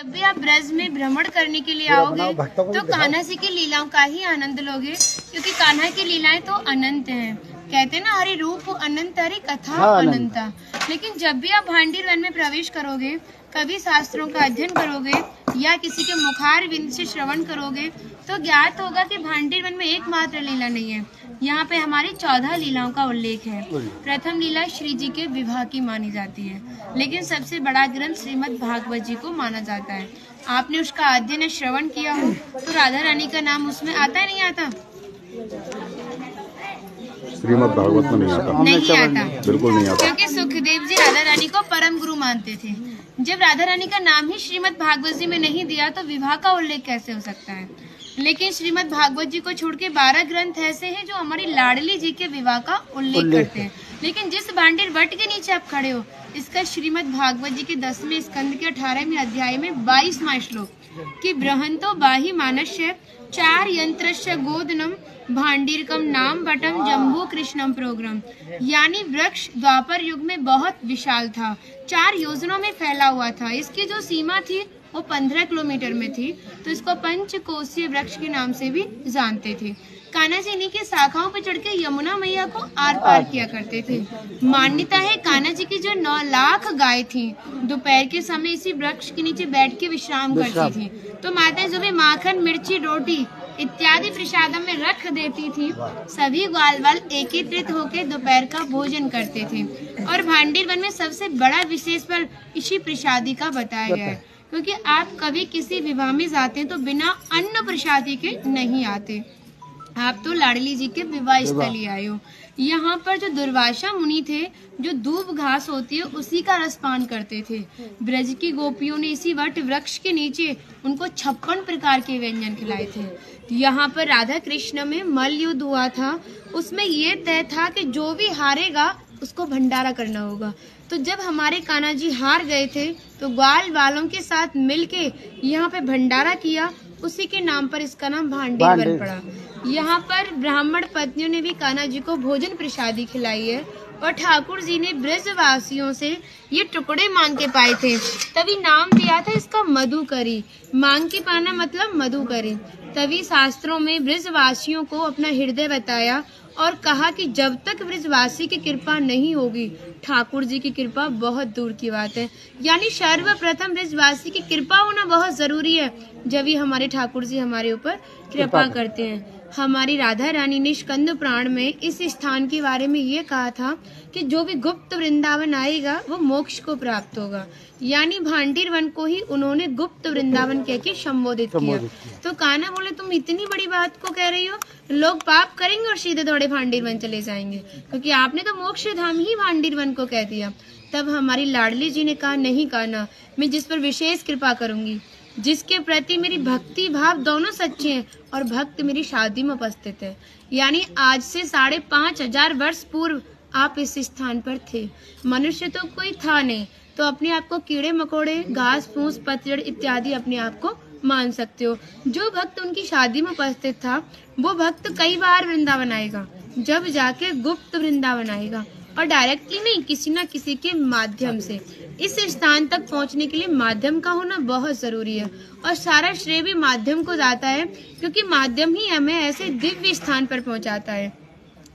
जब भी आप ब्रज में भ्रमण करने के लिए आओगे तो कान्हा जी की लीलाओं का ही आनंद लोगे, क्योंकि कान्हा की लीलाएं तो अनंत हैं। कहते हैं ना, हरि रूप अनंत हरि कथा अनंता। लेकिन जब भी आप भांडीर वन में प्रवेश करोगे, कभी शास्त्रों का अध्ययन करोगे या किसी के मुखार विंद से श्रवण करोगे तो ज्ञात होगा कि भांडीर वन में एकमात्र लीला नहीं है। यहाँ पे हमारी 14 लीलाओं का उल्लेख है। प्रथम लीला श्री जी के विवाह की मानी जाती है, लेकिन सबसे बड़ा ग्रंथ श्रीमद् भागवत जी को माना जाता है। आपने उसका अध्ययन श्रवण किया हो तो राधा रानी का नाम उसमें आता है, नहीं आता? श्रीमद् भागवत में नहीं आता, बिल्कुल नहीं आता, क्योंकि सुखदेव जी राधा रानी को परम गुरु मानते थे। जब राधा रानी का नाम ही श्रीमद् भागवत जी में नहीं दिया तो विवाह का उल्लेख कैसे हो सकता है? लेकिन श्रीमद् भागवत जी को छोड़ के 12 ग्रंथ ऐसे हैं जो हमारी लाडली जी के विवाह का उल्लेख करते हैं। लेकिन जिस भांडीर वट के नीचे आप खड़े हो, इसका श्रीमद् भागवत जी के 10वें स्कंद के 18वें अध्याय में 22वां श्लोक कि बृहंतो बाहि मानस्य 4 यंत्रस्य गोदनम भांडीरकम नाम बटम जम्बू कृष्णम प्रोग्राम, यानी वृक्ष द्वापर युग में बहुत विशाल था, 4 योजनों में फैला हुआ था। इसकी जो सीमा थी वो 15 किलोमीटर में थी, तो इसको पंचकोशीय वृक्ष के नाम से भी जानते थे। कान्हा जी इन्हीं की शाखाओं पर चढ़ के यमुना मैया को आर पार किया करते थे। मान्यता है कान्हा जी की जो 9 लाख गाय थी, दोपहर के समय इसी वृक्ष के नीचे बैठ के विश्राम करती थी। तो माता जो भी माखन, मिर्ची, रोटी इत्यादि प्रसादम में रख देती थी, सभी ग्वाल वाल एकत्रित होकर दोपहर का भोजन करते थे। और भांडीर वन में सबसे बड़ा विशेष पर इसी प्रसादी का बताया गया है, क्योंकि आप कभी किसी विवाह में जाते हैं तो बिना अन्न प्रसादी के नहीं आते। आप तो लाडली जी के विवाह स्थली आए हो। यहाँ पर जो दुर्वासा मुनि थे, जो दूब घास होती है उसी का रसपान करते थे। ब्रज की गोपियों ने इसी वट वृक्ष के नीचे उनको 56 प्रकार के व्यंजन खिलाए थे। यहाँ पर राधा कृष्ण में मल्ल युद्ध हुआ था, उसमें ये तय था कि जो भी हारेगा उसको भंडारा करना होगा। तो जब हमारे कान्हा जी हार गए थे तो ग्वाल वालों के साथ मिलके यहाँ पे भंडारा किया, उसी के नाम पर इसका नाम भांडीर वन पड़ा। यहाँ पर ब्राह्मण पत्नियों ने भी कान्हा जी को भोजन प्रसादी खिलाई है, और ठाकुर जी ने ब्रजवासियों से ये टुकड़े मांग के पाए थे, तभी नाम दिया था इसका मधुकरी। मांग के पाना मतलब मधुकरी। तभी शास्त्रों में ब्रजवासियों को अपना हृदय बताया और कहा कि जब तक ब्रजवासी की कृपा नहीं होगी, ठाकुर जी की कृपा बहुत दूर की बात है। यानी सर्वप्रथम ब्रजवासी की कृपा होना बहुत जरूरी है, जब ही हमारे ठाकुर जी हमारे ऊपर कृपा करते हैं। हमारी राधा रानी ने स्कंद पुराण में इस स्थान के बारे में ये कहा था कि जो भी गुप्त वृंदावन आएगा वो मोक्ष को प्राप्त होगा। यानी भांडीर वन को ही उन्होंने गुप्त वृंदावन कह के संबोधित किया। तो कान्हा बोले, तुम इतनी बड़ी बात को कह रही हो, लोग पाप करेंगे और सीधे दौड़े भांडीर वन चले जाएंगे, क्योंकि आपने तो मोक्ष धाम ही भांडीर वन को कह दिया। तब हमारी लाडली जी ने कहा, नहीं कान्हा, मैं जिस पर विशेष कृपा करूंगी, जिसके प्रति मेरी भक्ति भाव दोनों सच्चे हैं और भक्त मेरी शादी में उपस्थित है। यानी आज से 5,500 वर्ष पूर्व आप इस स्थान पर थे। मनुष्य तो कोई था नहीं, तो अपने आप को कीड़े मकोड़े, घास फूस, पतझड़ इत्यादि अपने आप को मान सकते हो। जो भक्त उनकी शादी में उपस्थित था वो भक्त कई बार वृंदावन आएगा, जब जाके गुप्त वृंदावन आएगा, और डायरेक्टली नहीं, किसी न किसी के माध्यम से। इस स्थान तक पहुंचने के लिए माध्यम का होना बहुत जरूरी है, और सारा श्रेय भी माध्यम को जाता है, क्योंकि माध्यम ही हमें ऐसे दिव्य स्थान पर पहुंचाता है।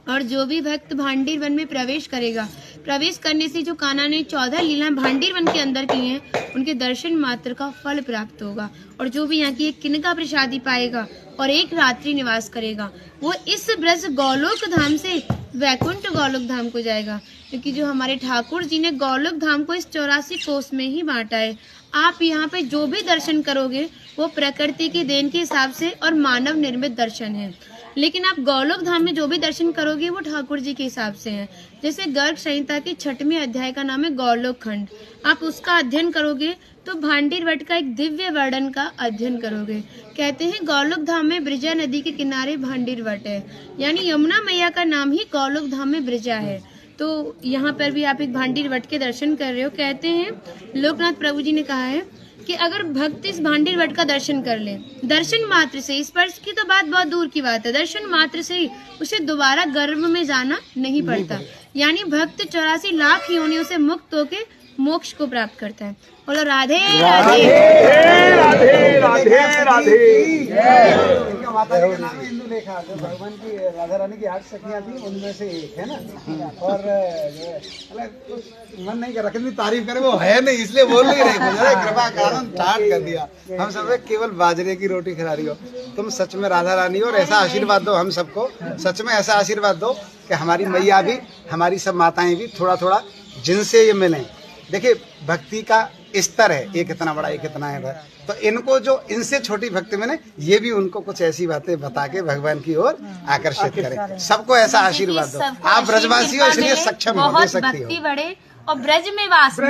और जो भी भक्त भांडीर वन में प्रवेश करेगा, प्रवेश करने से जो कान्हा ने 14 लीला भांडीर वन के अंदर की हैं, उनके दर्शन मात्र का फल प्राप्त होगा। और जो भी यहाँ की एक किनका प्रसादी पाएगा और एक रात्रि निवास करेगा, वो इस ब्रज गौलोक धाम से वैकुंठ गोलोक धाम को जाएगा, क्योंकि जो हमारे ठाकुर जी ने गोलोक धाम को इस 84 कोस में ही बांटा है। आप यहाँ पे जो भी दर्शन करोगे वो प्रकृति की देन के हिसाब से और मानव निर्मित दर्शन है, लेकिन आप गौलोक धाम में जो भी दर्शन करोगे वो ठाकुर जी के हिसाब से है। जैसे गर्ग संहिता के 6वें अध्याय का नाम है गौलोक खंड, आप उसका अध्ययन करोगे तो भांडीर वट का एक दिव्य वर्णन का अध्ययन करोगे। कहते हैं गौलोक धाम में ब्रिजा नदी के किनारे भांडीर वट है, यानी यमुना मैया का नाम ही गौलोक धाम में ब्रिजा है। तो यहाँ पर भी आप एक भांडीर वट के दर्शन कर रहे हो। कहते हैं लोकनाथ प्रभु जी ने कहा है कि अगर भक्त इस भांडीर वट का दर्शन कर ले, दर्शन मात्र से, स्पर्श की तो बात बहुत दूर की बात है, दर्शन मात्र से ही उसे दोबारा गर्भ में जाना नहीं पड़ता। यानी भक्त 84 लाख योनियों से मुक्त होके मोक्ष को प्राप्त करता है। बोलो राधे राधे। इनका माता जी का नाम है इंदु लेखा, जो भगवान की राधा रानी की 8 सखियां थी उनमें से एक है ना। और मन नहीं कर रहा कितनी तारीफ करे, वो है नहीं इसलिए बोल नहीं रहे, कृपा कारण स्टार्ट कर दिया। हम सब केवल बाजरे की रोटी खिला रही हो, तुम सच में राधा रानी हो। और ऐसा आशीर्वाद दो हम सबको, सच में ऐसा आशीर्वाद दो कि हमारी मैया भी, हमारी सब माताएं भी थोड़ा थोड़ा जिनसे ये मिलें। देखिए भक्ति का स्तर है, एक इतना बड़ा एक इतना है, तो इनको जो इनसे छोटी भक्ति में ये भी उनको कुछ ऐसी बातें बता के भगवान की ओर आकर्षित करें। सबको ऐसा आशीर्वाद दो। आप ब्रजवासी हो इसलिए सक्षम हो, दे सकती हो। बढ़े और ब्रज में वास हो।